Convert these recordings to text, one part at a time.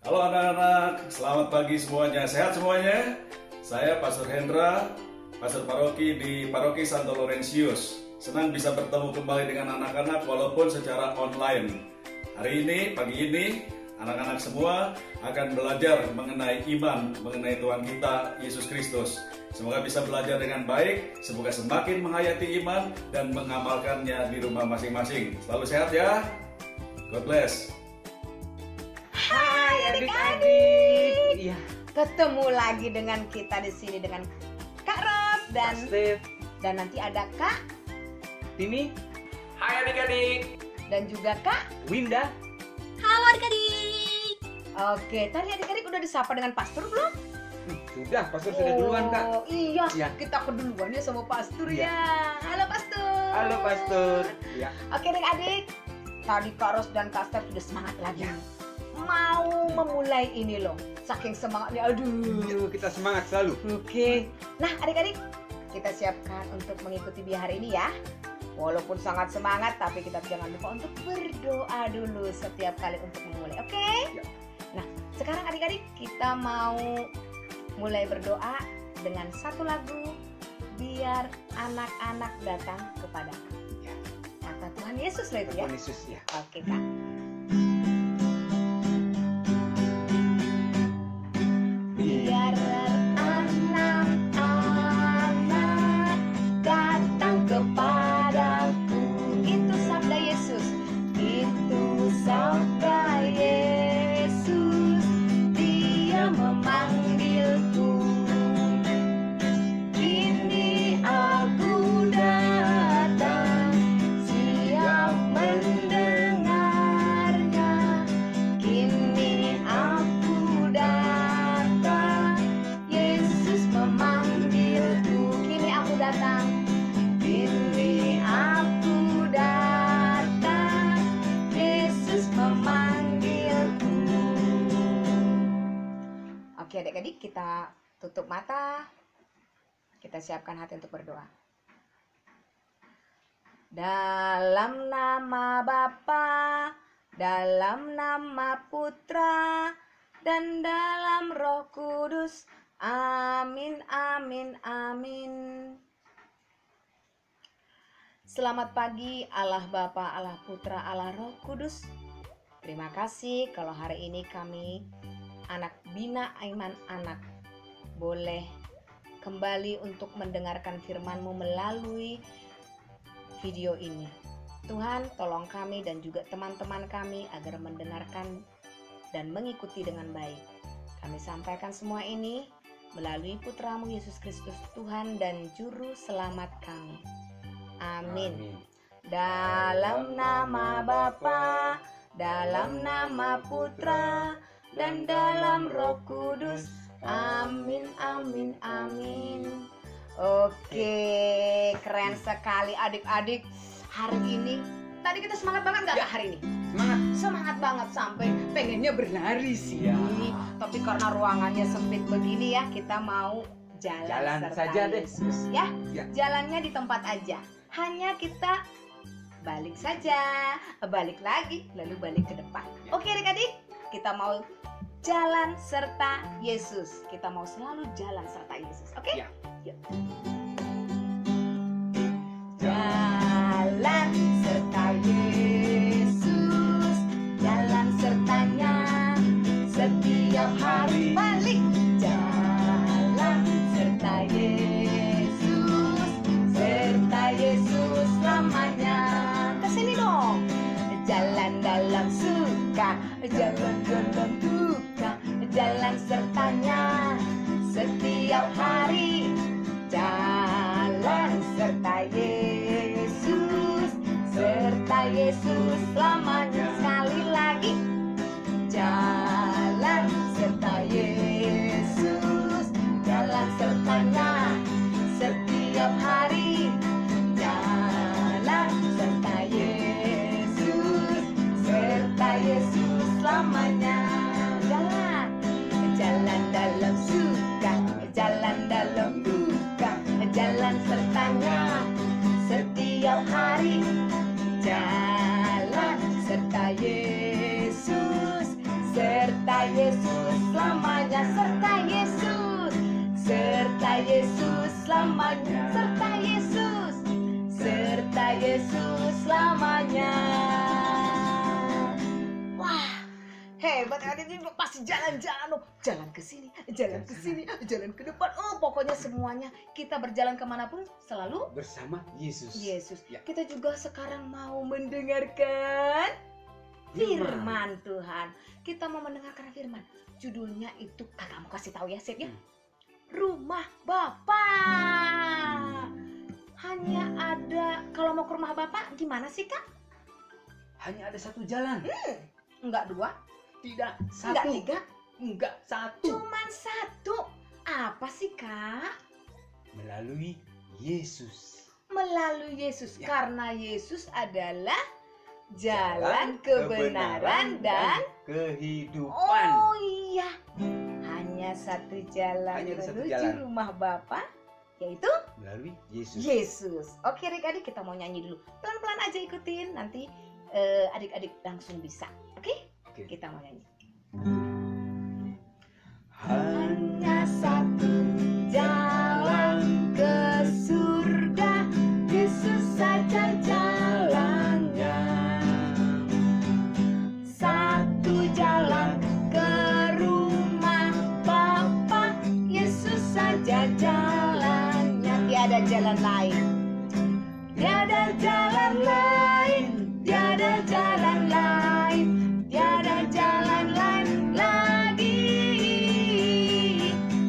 Halo anak-anak, selamat pagi semuanya. Sehat semuanya? Saya Pastor Hendra, Pastor Paroki di Paroki Santo Laurentius. Senang bisa bertemu kembali dengan anak-anak walaupun secara online. Hari ini, pagi ini, anak-anak semua akan belajar mengenai iman, mengenai Tuhan kita, Yesus Kristus. Semoga bisa belajar dengan baik, semoga semakin menghayati iman dan mengamalkannya di rumah masing-masing. Selalu sehat ya. God bless. Hai adik-adik. Iya. Ketemu lagi dengan kita di sini dengan Kak Ros dan Steve, dan nanti ada Kak Timi. Hai adik-adik. dan juga Kak. Winda. Halo adik-adik. Oke, tadi adik-adik udah disapa dengan pastor belum? Sudah, pastor sudah duluan, Kak. Oh iya, Iya. kita keduluan ya sama pastor Iya. ya. Halo pastor. Halo pastor. Ya. Oke adik-adik, tadi Kak Ros dan Kak Steph sudah semangat lagi. Mau memulai ini loh, saking semangatnya, aduh. Kita semangat selalu. Oke, nah adik-adik kita siapkan untuk mengikuti biar hari ini ya. Walaupun sangat semangat, tapi kita jangan lupa untuk berdoa dulu setiap kali untuk memulai. Oke? Ya. Nah, sekarang adik-adik kita mau mulai berdoa dengan satu lagu, biar anak-anak datang kepadaku. Ya. Kata Tuhan Yesus loh itu ya. Tuhan Yesus ya. Oke Kak. Biar anak-anak datang kepadaku. Itu sabda Yesus. Itu sabda Yesus. Dia memanggilku. Kini aku datang, siap mendengarnya. Kini aku datang, Yesus memanggilku. Kini aku datang, kini aku datang, Yesus memanggilku. Oke adik-adik, kita tutup mata. Kita siapkan hati untuk berdoa. Dalam nama Bapa, dalam nama Putra, dan dalam Roh Kudus. Amin, amin, amin. Selamat pagi Allah Bapa, Allah Putra, Allah Roh Kudus. Terima kasih kalau hari ini kami anak Bina Iman Anak boleh kembali untuk mendengarkan firman-Mu melalui video ini. Tuhan, tolong kami dan juga teman-teman kami agar mendengarkan dan mengikuti dengan baik. Kami sampaikan semua ini melalui Putra-Mu Yesus Kristus, Tuhan dan Juru Selamat kami. Amin. Dalam nama Bapa, dalam nama Putra, dan dalam Roh Kudus. Amin, amin, amin. Oke, keren sekali adik-adik. Hari ini, tadi kita semangat banget nggak hari ini? Semangat. Semangat banget sampai pengennya berlari sih. Iya. Tapi karena ruangannya sempit begini ya, kita mau jalan serta saja deh. Yesus ya. Ya. Jalannya di tempat aja. Hanya kita balik saja, balik lagi, lalu balik ke depan. Ya. Oke adik-adik, kita mau jalan serta Yesus. Kita mau selalu jalan serta Yesus. Oke? Ya. Yuk. Jalan serta Yesus, jalan sertanya setiap hari. Balik. Jalan serta Yesus selamanya. Kesini dong. Jalan dalam suka, jalan dalam duka, jalan sertanya setiap hari. Jalan serta Yesus selamanya. Sekali lagi. Jalan serta Yesus, jalan sertanya setiap hari. Jalan serta Yesus selamanya. Jalan dalam suka, jalan dalam duka, jalan sertanya setiap hari. Jalan serta Yesus Yesus selamanya, serta Yesus selamanya. Wah, hebat adik ini pasti jalan-jalan, jalan ke sini, jalan ke depan. Oh, pokoknya semuanya kita berjalan kemanapun selalu Bersama Yesus. Ya. Kita juga sekarang mau mendengarkan firman Tuhan. Kita mau mendengarkan firman. Judulnya itu kakak mau kasih tahu ya, Sep ya. Rumah Bapa. Hanya ada, kalau mau ke rumah Bapak gimana sih, Kak? Hanya ada satu jalan. Enggak dua, Tidak enggak satu. tiga, Enggak satu. cuman satu. Apa sih, Kak? Melalui Yesus. Melalui Yesus. Ya. Karena Yesus adalah jalan kebenaran dan kehidupan. oh iya, hanya satu jalan Hanya ada satu menuju jalan. rumah Bapa, yaitu Melalui Yesus. Yesus. Oke, adik-adik, kita mau nyanyi dulu. Pelan-pelan aja ikutin, nanti adik-adik langsung bisa. Oke? Oke. Kita mau nyanyi. Hanya satu jalan ke surga, Yesus saja jalannya. Satu jalan ke rumah Bapa, Yesus saja jalannya. Tiada jalan lain. Tiada jalan lain. Tiada jalan lain. Tiada jalan lain lagi.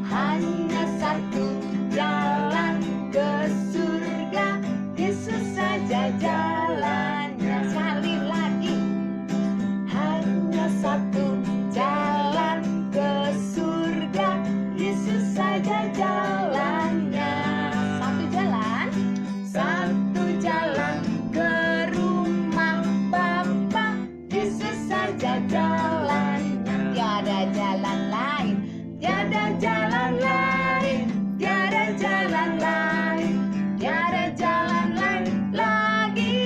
Hanya satu jalan ke surga, Yesus saja jalannya. Sekali lagi. Hanya satu jalan ke surga, Yesus saja jalannya. Satu jalan ke rumah Bapa, Yesus saja jalannya. Tiada jalan lain, tiada jalan lain, tiada jalan lain, tiada jalan lain lagi.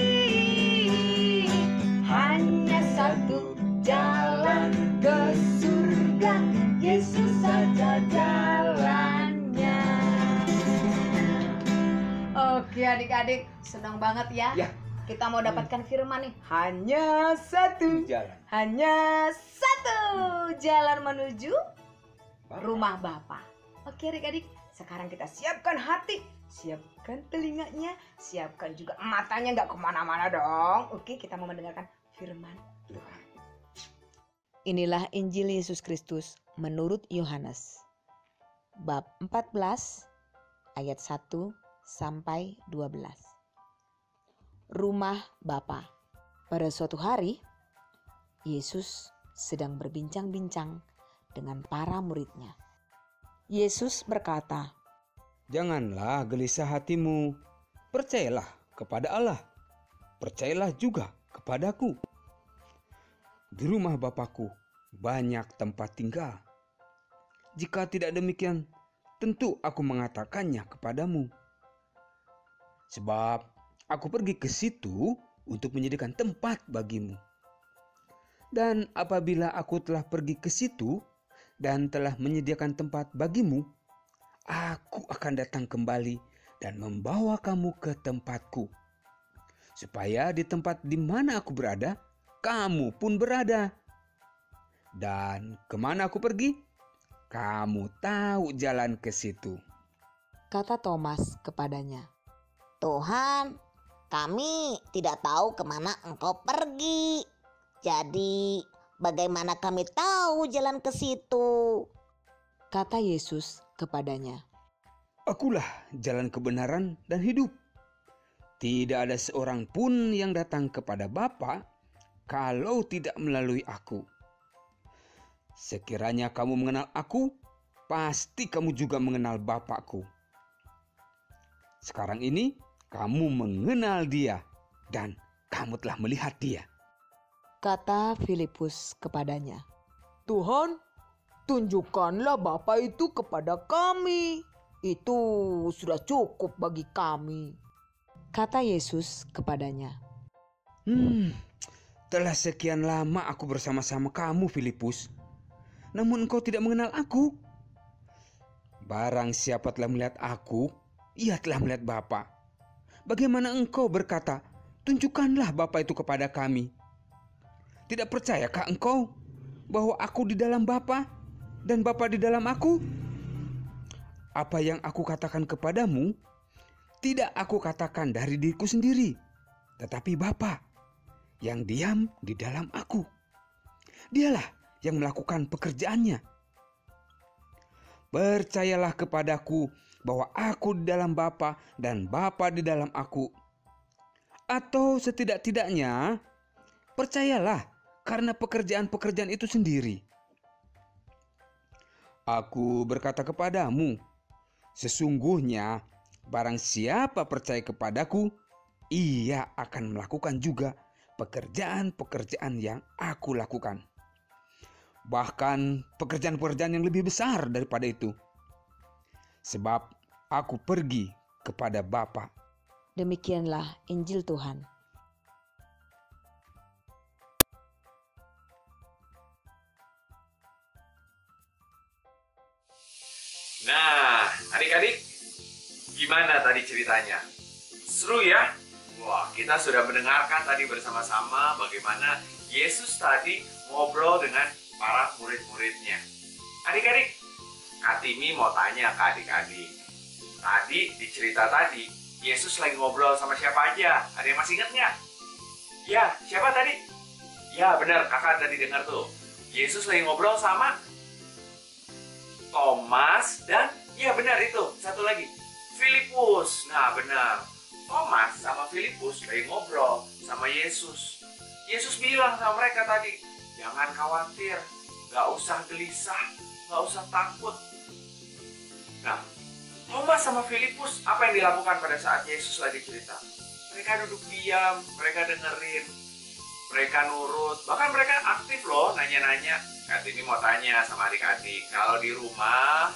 Hanya satu jalan ke surga, Yesus saja jalannya. Oke adik-adik, senang banget ya. Ya. Kita mau dapatkan firman nih. Hanya satu jalan. Hanya satu jalan menuju Bapa. rumah Bapa. Oke adik-adik, sekarang kita siapkan hati, siapkan telinganya, siapkan juga matanya, nggak kemana-mana dong. Oke, kita mau mendengarkan firman Tuhan. Inilah Injil Yesus Kristus menurut Yohanes, bab 14 ayat 1 sampai 12. Rumah Bapa. Pada suatu hari, Yesus sedang berbincang-bincang dengan para muridnya. Yesus berkata, Janganlah gelisah hatimu. Percayalah kepada Allah. Percayalah juga kepadaku. Di rumah Bapakku banyak tempat tinggal. Jika tidak demikian, tentu aku mengatakannya kepadamu. Sebab aku pergi ke situ untuk menyediakan tempat bagimu. Dan apabila aku telah pergi ke situ dan telah menyediakan tempat bagimu, aku akan datang kembali dan membawa kamu ke tempatku, supaya di tempat di mana aku berada, kamu pun berada. Dan kemana aku pergi, kamu tahu jalan ke situ. kata Thomas kepadanya, Tuhan, kami tidak tahu kemana Engkau pergi. Jadi, bagaimana kami tahu jalan ke situ? kata Yesus kepadanya, Akulah jalan kebenaran dan hidup. Tidak ada seorang pun yang datang kepada Bapa kalau tidak melalui aku. Sekiranya kamu mengenal aku, pasti kamu juga mengenal Bapakku. Sekarang ini kamu mengenal Dia dan kamu telah melihat Dia. kata Filipus kepadanya, Tuhan, tunjukkanlah Bapa itu kepada kami. Itu sudah cukup bagi kami. Kata Yesus kepadanya, Telah sekian lama aku bersama-sama kamu, Filipus. Namun engkau tidak mengenal aku. Barang siapa telah melihat aku, ia telah melihat Bapa. Bagaimana engkau berkata, tunjukkanlah Bapa itu kepada kami? Tidak percayakah engkau bahwa aku di dalam Bapa dan Bapa di dalam aku? Apa yang aku katakan kepadamu, tidak aku katakan dari diriku sendiri, tetapi Bapa yang diam di dalam aku. Dialah yang melakukan pekerjaannya. Percayalah kepadaku bahwa aku di dalam Bapa dan Bapa di dalam aku. Atau setidak-tidaknya, percayalah karena pekerjaan-pekerjaan itu sendiri. Aku berkata kepadamu, sesungguhnya barang siapa percaya kepadaku, ia akan melakukan juga pekerjaan-pekerjaan yang aku lakukan. Bahkan pekerjaan-pekerjaan yang lebih besar daripada itu. Sebab aku pergi kepada Bapa. Demikianlah Injil Tuhan. Nah, adik-adik, gimana tadi ceritanya? Seru ya? Wah, kita sudah mendengarkan tadi bersama-sama bagaimana Yesus tadi ngobrol dengan para murid-muridnya. Adik-adik, Kak Timi mau tanya ke adik-adik. Tadi di cerita tadi, Yesus lagi ngobrol sama siapa aja? Ada yang masih ingat nggak? Ya, siapa tadi? Ya, benar, kakak tadi dengar tuh. Yesus lagi ngobrol sama Thomas dan, ya benar itu, satu lagi, Filipus. Nah, benar. Thomas sama Filipus lagi ngobrol sama Yesus. Yesus bilang sama mereka tadi, jangan khawatir, gak usah gelisah, gak usah takut. Nah, Thomas sama Filipus, apa yang dilakukan pada saat Yesus lagi cerita? Mereka duduk diam, mereka dengerin, mereka nurut, bahkan mereka aktif loh nanya-nanya. Kak Timi mau tanya sama adik-adik, kalau di rumah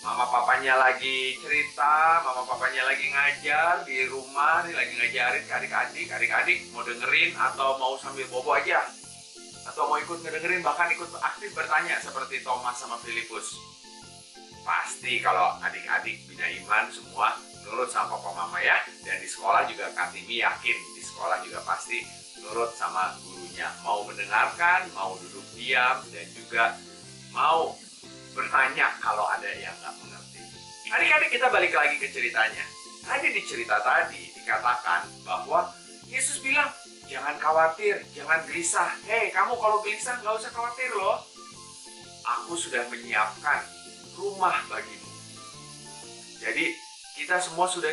mama papanya lagi cerita, mama papanya lagi ngajar di rumah, nih lagi ngajarin ke adik-adik, adik-adik mau dengerin atau mau sambil bobo aja? Atau mau ikut ngedengerin, bahkan ikut aktif bertanya seperti Thomas sama Filipus? Pasti kalau adik-adik Bina Iman semua nurut sama papa mama ya. Dan di sekolah juga Kak Timi yakin di sekolah juga pasti nurut sama gurunya. Mau mendengarkan, mau duduk diam, dan juga mau bertanya kalau ada yang nggak mengerti. Adik-adik, kita balik lagi ke ceritanya. Tadi di cerita tadi dikatakan bahwa Yesus bilang, jangan khawatir, jangan gelisah. Hei, kamu kalau gelisah nggak usah khawatir loh. Aku sudah menyiapkan rumah bagimu. Jadi kita semua sudah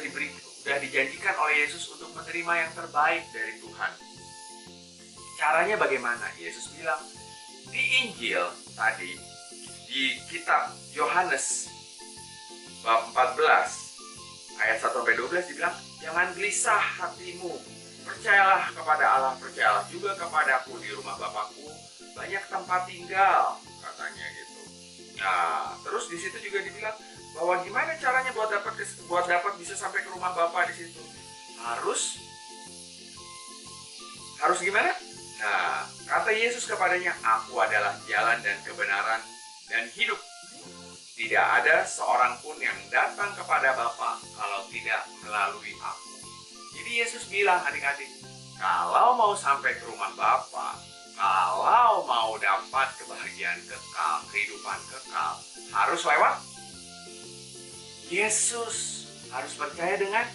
dijanjikan oleh Yesus untuk menerima yang terbaik dari Tuhan. Caranya bagaimana? Yesus bilang di Injil tadi, di kitab Yohanes bab 14 ayat 1-12 dibilang, jangan gelisah hatimu, percayalah kepada Allah, percayalah juga kepadaku, di rumah Bapakku banyak tempat tinggal, katanya gitu. Nah, terus di situ juga dibilang bahwa gimana caranya buat dapat bisa sampai ke rumah Bapa di situ? Harus gimana? Nah, kata Yesus kepadanya, aku adalah jalan dan kebenaran dan hidup. Tidak ada seorang pun yang datang kepada Bapa kalau tidak melalui aku. Jadi Yesus bilang, adik-adik, kalau mau sampai ke rumah Bapa, kalau mau dapat kebahagiaan kekal, kehidupan kekal, harus lewat Yesus. Harus percaya dengan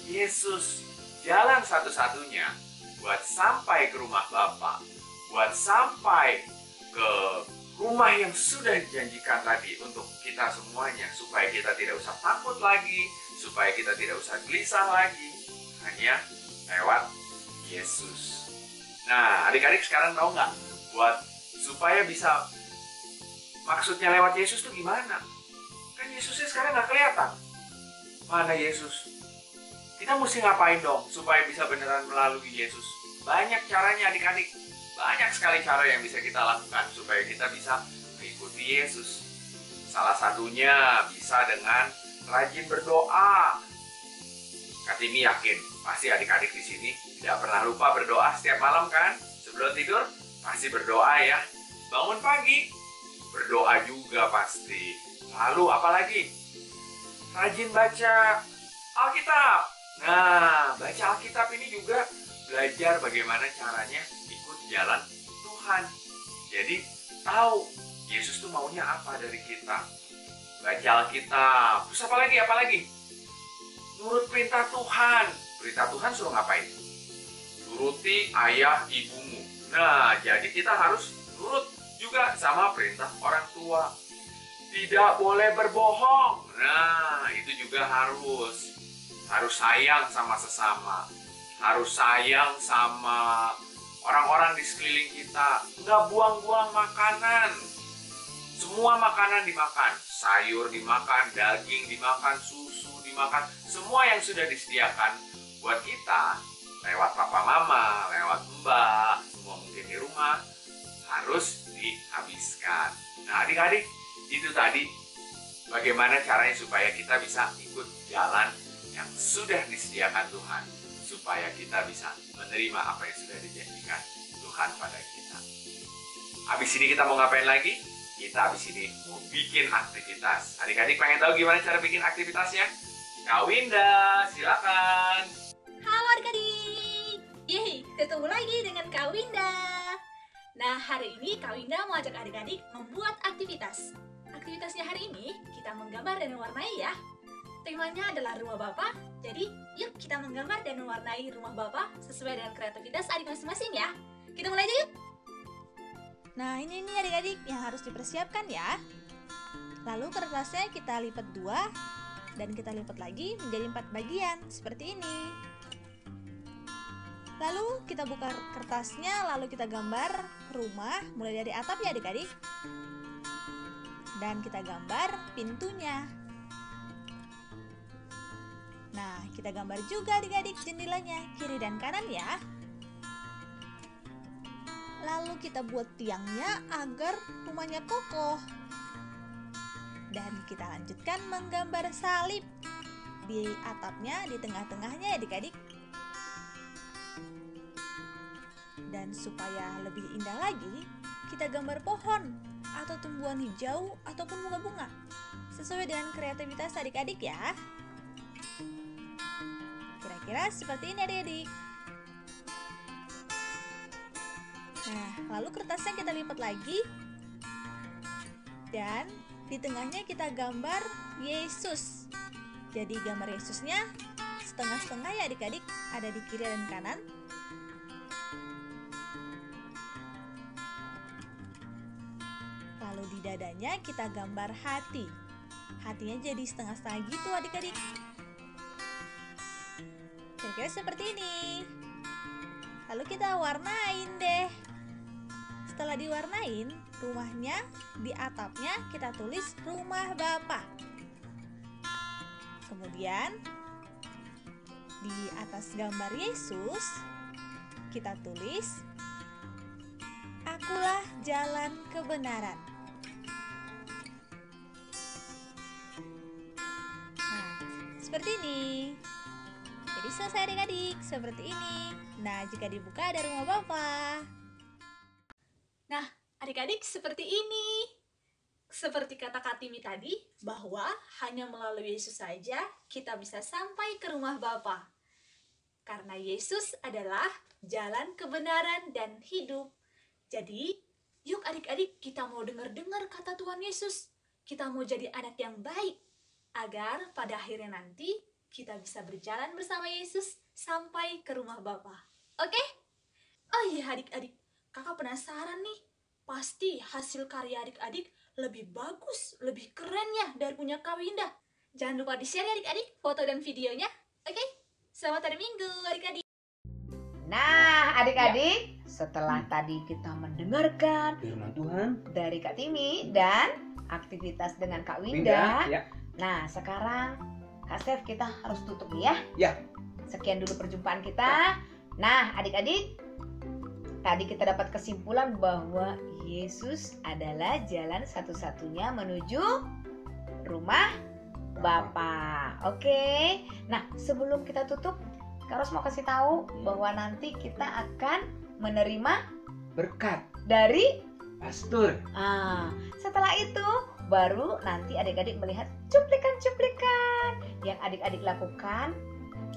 Yesus. Jalan satu-satunya buat sampai ke rumah Bapa, buat sampai ke rumah yang sudah dijanjikan tadi untuk kita semuanya, supaya kita tidak usah takut lagi, supaya kita tidak usah gelisah lagi, hanya lewat Yesus. Nah, adik-adik sekarang tahu nggak, buat supaya bisa maksudnya lewat Yesus tuh gimana? Kan Yesusnya sekarang nggak kelihatan. Mana Yesus? Kita mesti ngapain dong supaya bisa beneran melalui Yesus? Banyak caranya adik-adik. Banyak sekali cara yang bisa kita lakukan supaya kita bisa mengikuti Yesus. Salah satunya bisa dengan rajin berdoa. Kak Timi yakin pasti adik-adik di sini tidak pernah lupa berdoa setiap malam kan? Sebelum tidur pasti berdoa ya. Bangun pagi berdoa juga pasti. Lalu apalagi? Rajin baca Alkitab. Nah, baca Alkitab ini juga belajar bagaimana caranya ikut jalan Tuhan. Jadi tahu Yesus tuh maunya apa dari kita. Baca Alkitab. Terus apa lagi? Nurut perintah Tuhan. Perintah Tuhan suruh ngapain? Turuti ayah ibumu. Nah, jadi kita harus nurut juga sama perintah orang tua. Tidak boleh berbohong. Nah, itu juga harus sayang sama sesama. Harus sayang sama orang-orang di sekeliling kita. Nggak buang-buang makanan. Semua makanan dimakan. Sayur dimakan, daging dimakan, susu dimakan. Semua yang sudah disediakan buat kita lewat papa mama, lewat mbak, semua mungkin di rumah harus dihabiskan. Nah, adik-adik, itu tadi bagaimana caranya supaya kita bisa ikut jalan yang sudah disediakan Tuhan, supaya kita bisa menerima apa yang sudah dijanjikan Tuhan pada kita. Habis ini kita mau ngapain lagi? Kita habis ini mau bikin aktivitas. Adik-adik pengen tahu gimana cara bikin aktivitasnya? Kak Winda, silakan. Halo adik-adik. Yeay, ketemu lagi dengan Kak Winda. Nah, hari ini Kak Winda mau ajak adik-adik membuat aktivitas. Aktivitasnya hari ini kita menggambar dan mewarnai ya. Temanya adalah rumah Bapa. Jadi, yuk kita menggambar dan mewarnai rumah Bapa sesuai dengan kreativitas adik masing-masing ya. Kita mulai aja yuk. Nah, ini nih adik-adik yang harus dipersiapkan ya. Lalu kertasnya kita lipat 2 dan kita lipat lagi menjadi 4 bagian seperti ini. Lalu kita buka kertasnya, lalu kita gambar rumah mulai dari atap ya adik-adik. Dan kita gambar pintunya. Nah, kita gambar juga adik-adik jendelanya, kiri dan kanan ya. Lalu kita buat tiangnya agar rumahnya kokoh. Dan kita lanjutkan menggambar salib di atapnya, di tengah-tengahnya adik-adik. Dan supaya lebih indah lagi, kita gambar pohon atau tumbuhan hijau ataupun bunga-bunga sesuai dengan kreativitas adik-adik ya. Kira-kira seperti ini adik-adik. Nah, lalu kertasnya kita lipat lagi dan di tengahnya kita gambar Yesus. Jadi gambar Yesusnya setengah-setengah ya adik-adik, ada di kiri dan kanan. Lalu di dadanya kita gambar hati. Hatinya jadi setengah-setengah gitu adik-adik. Kira-kira seperti ini. Lalu kita warnain deh. Setelah diwarnain, rumahnya di atapnya kita tulis rumah Bapa. Kemudian di atas gambar Yesus kita tulis Akulah jalan kebenaran. Nah, seperti ini. Jadi selesai adik-adik, seperti ini. Nah, jika dibuka ada rumah Bapa. Nah, adik-adik seperti ini. Seperti kata Kak Timi tadi, bahwa hanya melalui Yesus saja kita bisa sampai ke rumah Bapa. Karena Yesus adalah jalan kebenaran dan hidup. Jadi, yuk adik-adik kita mau dengar-dengar kata Tuhan Yesus. Kita mau jadi anak yang baik. Agar pada akhirnya nanti kita bisa berjalan bersama Yesus sampai ke rumah Bapa. Oke? Oh iya adik-adik, kakak penasaran nih. Pasti hasil karya adik-adik lebih bagus, lebih keren ya dari punya Kak Winda. Jangan lupa di-share ya adik-adik foto dan videonya. Oke? Selamat hari Minggu adik-adik. Nah, adik-adik, setelah tadi kita mendengarkan Firman Tuhan dari Kak Timi dan aktivitas dengan Kak Winda. ya. Nah, sekarang Kak Stef kita harus tutup nih ya. Ya. Sekian dulu perjumpaan kita. Nah, adik-adik, tadi kita dapat kesimpulan bahwa Yesus adalah jalan satu-satunya menuju rumah Bapa. Oke. Nah, sebelum kita tutup, Kak Ros mau kasih tahu bahwa nanti kita akan menerima Berkat dari pastor. setelah itu baru nanti adik-adik melihat cuplikan-cuplikan yang adik-adik lakukan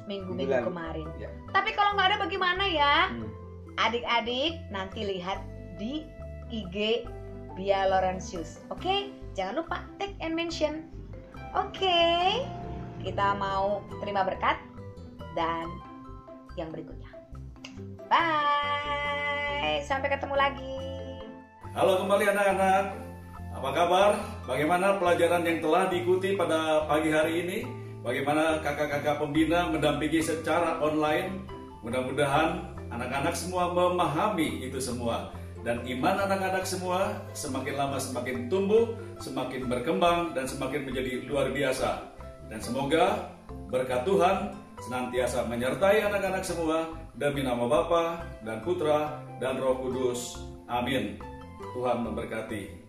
minggu-minggu Bulan. kemarin. Ya. Tapi kalau nggak ada bagaimana ya? Adik-adik nanti lihat di IG Bia Laurentius. Oke? Jangan lupa tag and mention. Oke? Kita mau terima berkat dan yang berikutnya. Bye. Sampai ketemu lagi. Halo kembali anak-anak. Apa kabar? Bagaimana pelajaran yang telah diikuti pada pagi hari ini? Bagaimana kakak-kakak pembina mendampingi secara online? Mudah-mudahan anak-anak semua memahami itu semua. Dan iman anak-anak semua semakin lama semakin tumbuh, semakin berkembang, dan semakin menjadi luar biasa. Dan semoga berkat Tuhan senantiasa menyertai anak-anak semua demi nama Bapa dan Putra dan Roh Kudus. Amin. Tuhan memberkati.